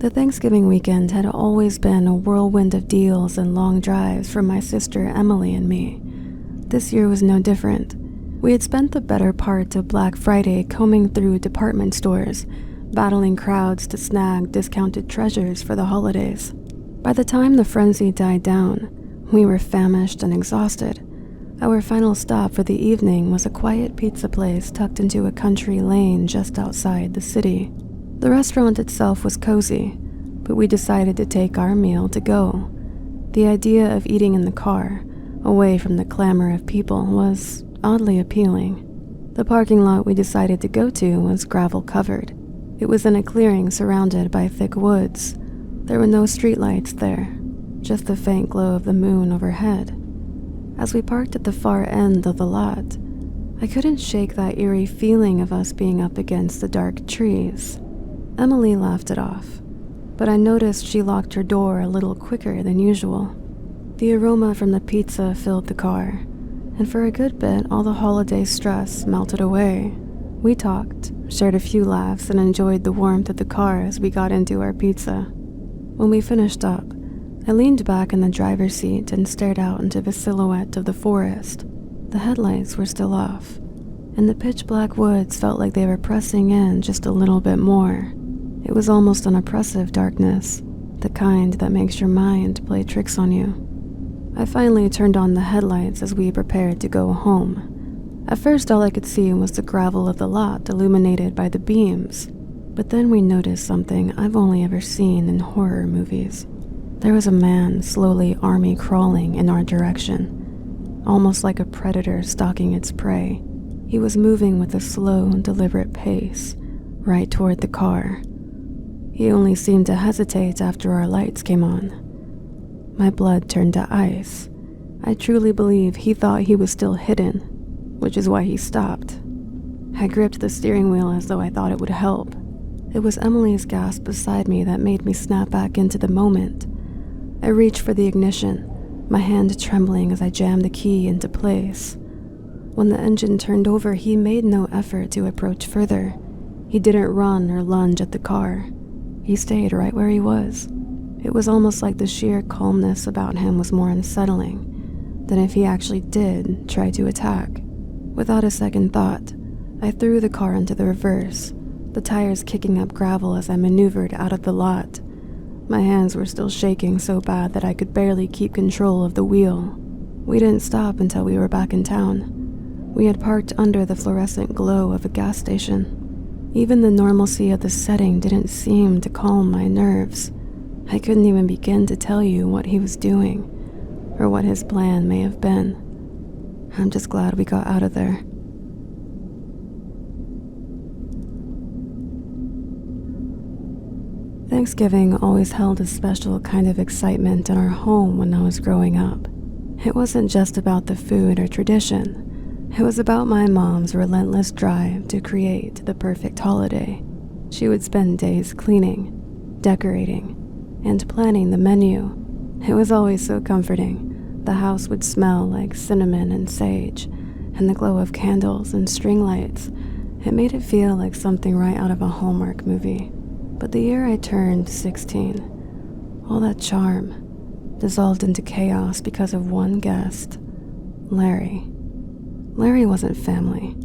The Thanksgiving weekend had always been a whirlwind of deals and long drives for my sister Emily and me. This year was no different. We had spent the better part of Black Friday combing through department stores, battling crowds to snag discounted treasures for the holidays. By the time the frenzy died down, we were famished and exhausted. Our final stop for the evening was a quiet pizza place tucked into a country lane just outside the city. The restaurant itself was cozy, but we decided to take our meal to go. The idea of eating in the car, away from the clamor of people, was oddly appealing. The parking lot we decided to go to was gravel covered. It was in a clearing surrounded by thick woods. There were no streetlights there, just the faint glow of the moon overhead. As we parked at the far end of the lot, I couldn't shake that eerie feeling of us being up against the dark trees. Emily laughed it off, but I noticed she locked her door a little quicker than usual. The aroma from the pizza filled the car, and for a good bit, all the holiday stress melted away. We talked, shared a few laughs, and enjoyed the warmth of the car as we got into our pizza. When we finished up, I leaned back in the driver's seat and stared out into the silhouette of the forest. The headlights were still off, and the pitch-black woods felt like they were pressing in just a little bit more. It was almost an oppressive darkness, the kind that makes your mind play tricks on you. I finally turned on the headlights as we prepared to go home. At first, all I could see was the gravel of the lot illuminated by the beams, but then we noticed something I've only ever seen in horror movies. There was a man slowly army crawling in our direction, almost like a predator stalking its prey. He was moving with a slow, deliberate pace, right toward the car. He only seemed to hesitate after our lights came on. My blood turned to ice. I truly believe he thought he was still hidden, which is why he stopped. I gripped the steering wheel as though I thought it would help. It was Emily's gasp beside me that made me snap back into the moment. I reached for the ignition, my hand trembling as I jammed the key into place. When the engine turned over, he made no effort to approach further. He didn't run or lunge at the car. He stayed right where he was. It was almost like the sheer calmness about him was more unsettling than if he actually did try to attack. Without a second thought, I threw the car into the reverse, the tires kicking up gravel as I maneuvered out of the lot. My hands were still shaking so bad that I could barely keep control of the wheel. We didn't stop until we were back in town. We had parked under the fluorescent glow of a gas station. Even the normalcy of the setting didn't seem to calm my nerves. I couldn't even begin to tell you what he was doing, or what his plan may have been. I'm just glad we got out of there. Thanksgiving always held a special kind of excitement in our home when I was growing up. It wasn't just about the food or tradition. It was about my mom's relentless drive to create the perfect holiday. She would spend days cleaning, decorating, and planning the menu. It was always so comforting. The house would smell like cinnamon and sage, and the glow of candles and string lights. It made it feel like something right out of a Hallmark movie. But the year I turned 16, all that charm dissolved into chaos because of one guest, Larry. Larry wasn't family.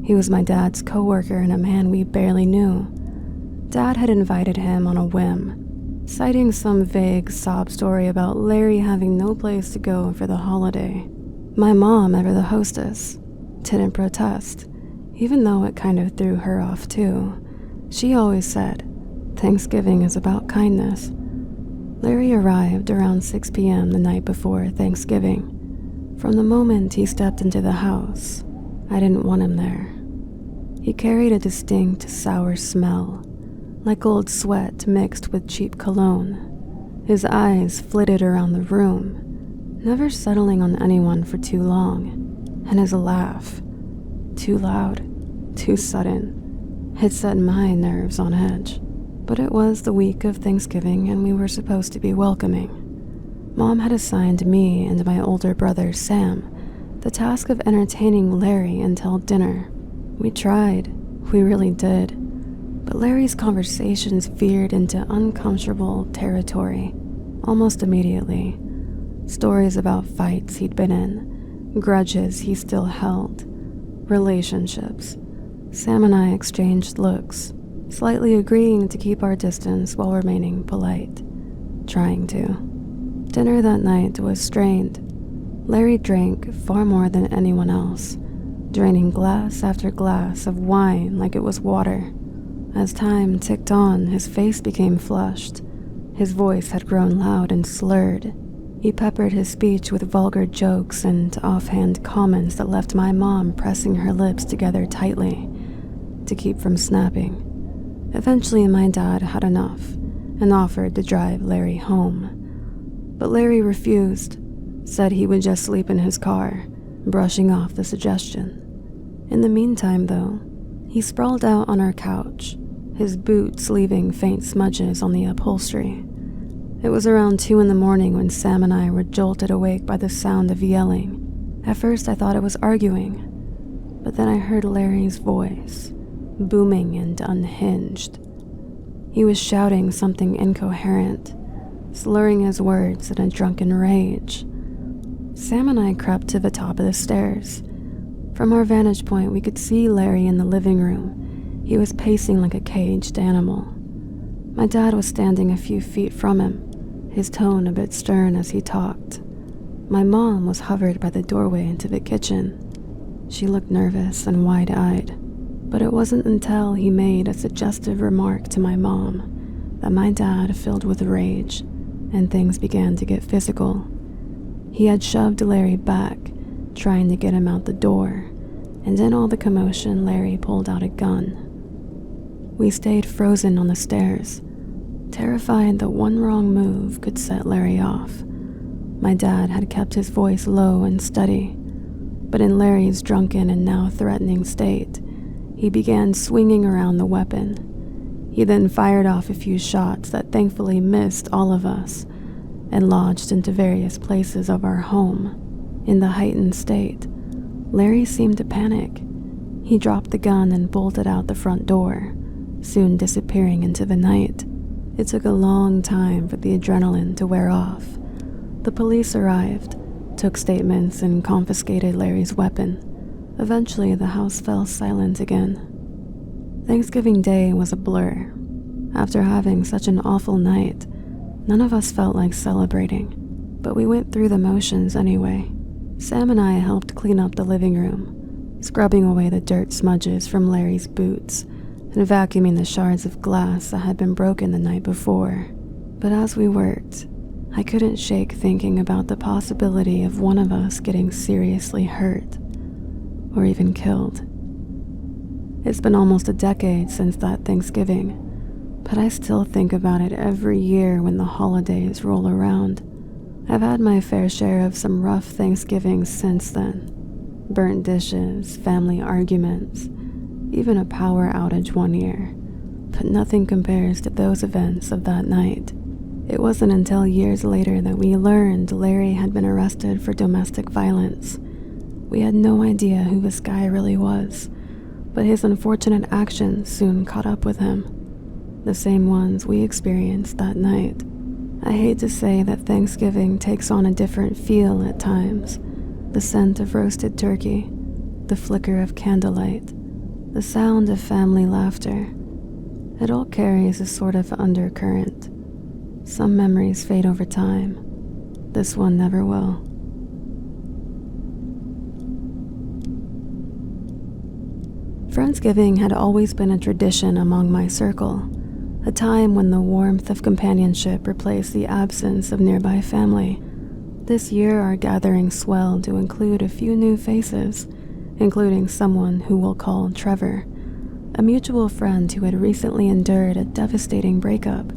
He was my dad's coworker and a man we barely knew. Dad had invited him on a whim, citing some vague sob story about Larry having no place to go for the holiday. My mom, ever the hostess, didn't protest, even though it kind of threw her off too. She always said, Thanksgiving is about kindness. Larry arrived around 6 p.m. the night before Thanksgiving. From the moment he stepped into the house, I didn't want him there. He carried a distinct sour smell, like old sweat mixed with cheap cologne. His eyes flitted around the room, never settling on anyone for too long, and his laugh, too loud, too sudden, had set my nerves on edge. But it was the week of Thanksgiving and we were supposed to be welcoming. Mom had assigned me and my older brother, Sam, the task of entertaining Larry until dinner. We tried. We really did. But Larry's conversations veered into uncomfortable territory almost immediately. Stories about fights he'd been in, grudges he still held, relationships. Sam and I exchanged looks, slightly agreeing to keep our distance while remaining polite. Trying to. Dinner that night was strained. Larry drank far more than anyone else, draining glass after glass of wine like it was water. As time ticked on, his face became flushed. His voice had grown loud and slurred. He peppered his speech with vulgar jokes and offhand comments that left my mom pressing her lips together tightly to keep from snapping. Eventually, my dad had enough and offered to drive Larry home. But Larry refused, said he would just sleep in his car, brushing off the suggestion. In the meantime, though, he sprawled out on our couch, his boots leaving faint smudges on the upholstery. It was around 2 a.m. when Sam and I were jolted awake by the sound of yelling. At first I thought it was arguing, but then I heard Larry's voice, booming and unhinged. He was shouting something incoherent, slurring his words in a drunken rage. Sam and I crept to the top of the stairs. From our vantage point, we could see Larry in the living room. He was pacing like a caged animal. My dad was standing a few feet from him, his tone a bit stern as he talked. My mom was hovered by the doorway into the kitchen. She looked nervous and wide-eyed, but it wasn't until he made a suggestive remark to my mom that my dad filled with rage and things began to get physical. He had shoved Larry back, trying to get him out the door, and in all the commotion, Larry pulled out a gun. We stayed frozen on the stairs, terrified that one wrong move could set Larry off. My dad had kept his voice low and steady, but in Larry's drunken and now threatening state, he began swinging around the weapon. He then fired off a few shots that thankfully missed all of us and lodged into various places of our home. In the heightened state, Larry seemed to panic. He dropped the gun and bolted out the front door, soon disappearing into the night. It took a long time for the adrenaline to wear off. The police arrived, took statements, and confiscated Larry's weapon. Eventually, the house fell silent again. Thanksgiving Day was a blur. After having such an awful night, none of us felt like celebrating, but we went through the motions anyway. Sam and I helped clean up the living room, scrubbing away the dirt smudges from Larry's boots and vacuuming the shards of glass that had been broken the night before. But as we worked, I couldn't shake thinking about the possibility of one of us getting seriously hurt or even killed. It's been almost a decade since that Thanksgiving, but I still think about it every year when the holidays roll around. I've had my fair share of some rough Thanksgivings since then. Burnt dishes, family arguments, even a power outage one year. But nothing compares to those events of that night. It wasn't until years later that we learned Larry had been arrested for domestic violence. We had no idea who this guy really was, but his unfortunate actions soon caught up with him. The same ones we experienced that night. I hate to say that Thanksgiving takes on a different feel at times. The scent of roasted turkey, the flicker of candlelight, the sound of family laughter. It all carries a sort of undercurrent. Some memories fade over time. This one never will. Friendsgiving had always been a tradition among my circle, a time when the warmth of companionship replaced the absence of nearby family. This year, our gathering swelled to include a few new faces, including someone who we'll call Trevor, a mutual friend who had recently endured a devastating breakup.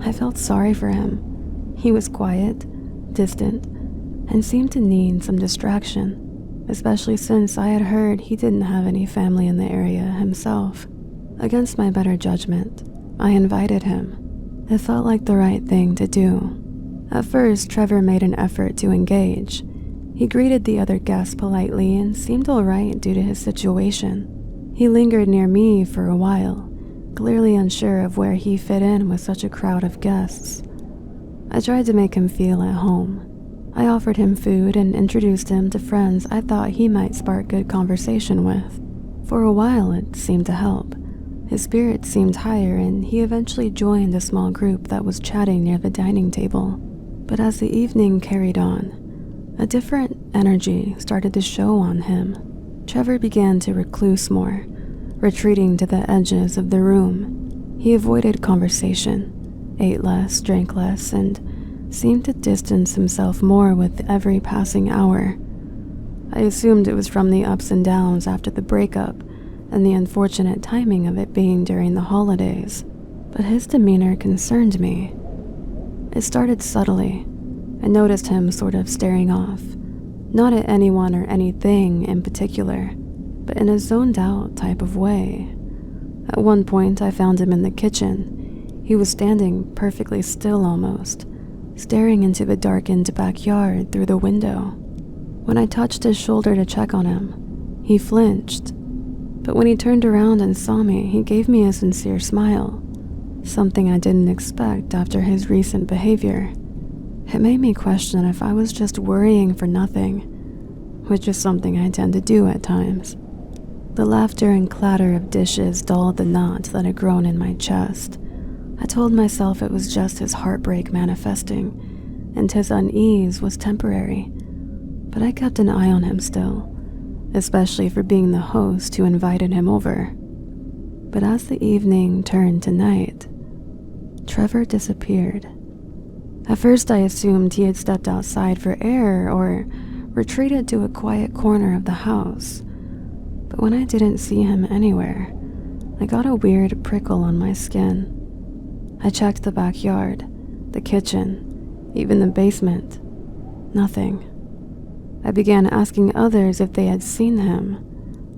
I felt sorry for him. He was quiet, distant, and seemed to need some distraction, especially since I had heard he didn't have any family in the area himself. Against my better judgment, I invited him. It felt like the right thing to do. At first, Trevor made an effort to engage. He greeted the other guests politely and seemed all right due to his situation. He lingered near me for a while, clearly unsure of where he fit in with such a crowd of guests. I tried to make him feel at home. I offered him food and introduced him to friends I thought he might spark good conversation with. For a while, it seemed to help. His spirits seemed higher, and he eventually joined a small group that was chatting near the dining table. But as the evening carried on, a different energy started to show on him. Trevor began to recluse more, retreating to the edges of the room. He avoided conversation, ate less, drank less, and seemed to distance himself more with every passing hour. I assumed it was from the ups and downs after the breakup and the unfortunate timing of it being during the holidays, but his demeanor concerned me. It started subtly. I noticed him sort of staring off, not at anyone or anything in particular, but in a zoned-out type of way. At one point, I found him in the kitchen. He was standing perfectly still almost, staring into the darkened backyard through the window. When I touched his shoulder to check on him, he flinched. But when he turned around and saw me, he gave me a sincere smile, something I didn't expect after his recent behavior. It made me question if I was just worrying for nothing, which is something I tend to do at times. The laughter and clatter of dishes dulled the knot that had grown in my chest. I told myself it was just his heartbreak manifesting, and his unease was temporary. But I kept an eye on him still, especially for being the host who invited him over. But as the evening turned to night, Trevor disappeared. At first I assumed he had stepped outside for air or retreated to a quiet corner of the house. But when I didn't see him anywhere, I got a weird prickle on my skin. I checked the backyard, the kitchen, even the basement. Nothing. I began asking others if they had seen him.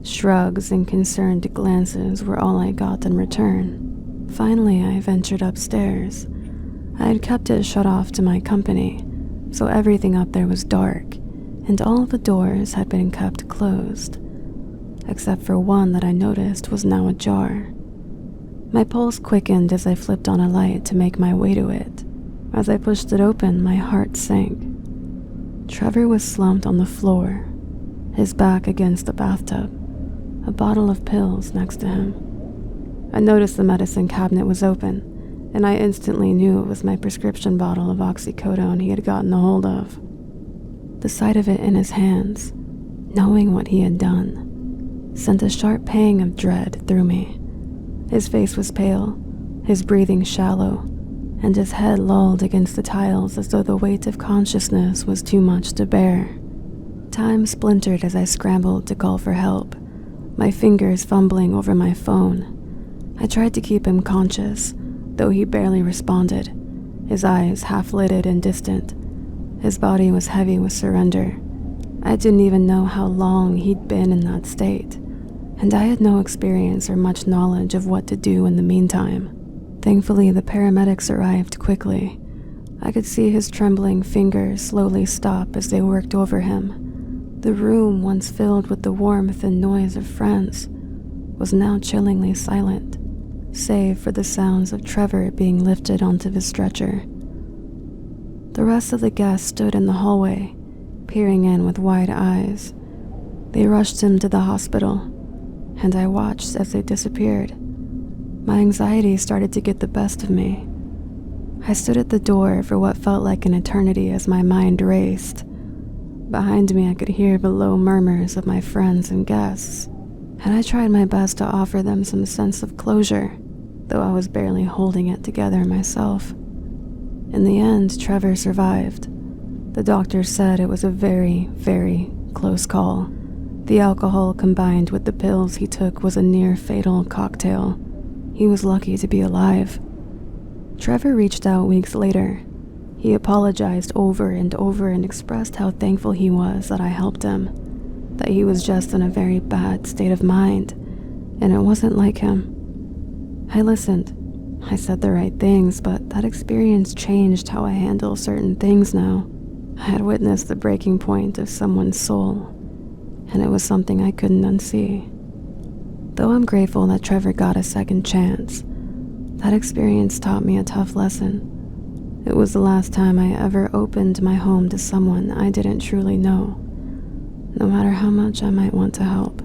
Shrugs and concerned glances were all I got in return. Finally, I ventured upstairs. I had kept it shut off to my company, so everything up there was dark, and all the doors had been kept closed, except for one that I noticed was now ajar. My pulse quickened as I flipped on a light to make my way to it. As I pushed it open, my heart sank. Trevor was slumped on the floor, his back against the bathtub, a bottle of pills next to him. I noticed the medicine cabinet was open, and I instantly knew it was my prescription bottle of oxycodone he had gotten a hold of. The sight of it in his hands, knowing what he had done, sent a sharp pang of dread through me. His face was pale, his breathing shallow, and his head lolled against the tiles as though the weight of consciousness was too much to bear. Time splintered as I scrambled to call for help, my fingers fumbling over my phone. I tried to keep him conscious, though he barely responded, his eyes half-lidded and distant. His body was heavy with surrender. I didn't even know how long he'd been in that state, and I had no experience or much knowledge of what to do in the meantime. Thankfully, the paramedics arrived quickly. I could see his trembling fingers slowly stop as they worked over him. The room, once filled with the warmth and noise of friends, was now chillingly silent, save for the sounds of Trevor being lifted onto the stretcher. The rest of the guests stood in the hallway, peering in with wide eyes. They rushed him to the hospital, and I watched as they disappeared. My anxiety started to get the best of me. I stood at the door for what felt like an eternity as my mind raced. Behind me, I could hear the low murmurs of my friends and guests, and I tried my best to offer them some sense of closure, though I was barely holding it together myself. In the end, Trevor survived. The doctor said it was a very, very close call. The alcohol combined with the pills he took was a near-fatal cocktail. He was lucky to be alive. Trevor reached out weeks later. He apologized over and over and expressed how thankful he was that I helped him, that he was just in a very bad state of mind, and it wasn't like him. I listened. I said the right things, but that experience changed how I handle certain things now. I had witnessed the breaking point of someone's soul, and it was something I couldn't unsee. Though I'm grateful that Trevor got a second chance, That experience taught me a tough lesson. It was the last time I ever opened my home to someone I didn't truly know, no matter how much I might want to help.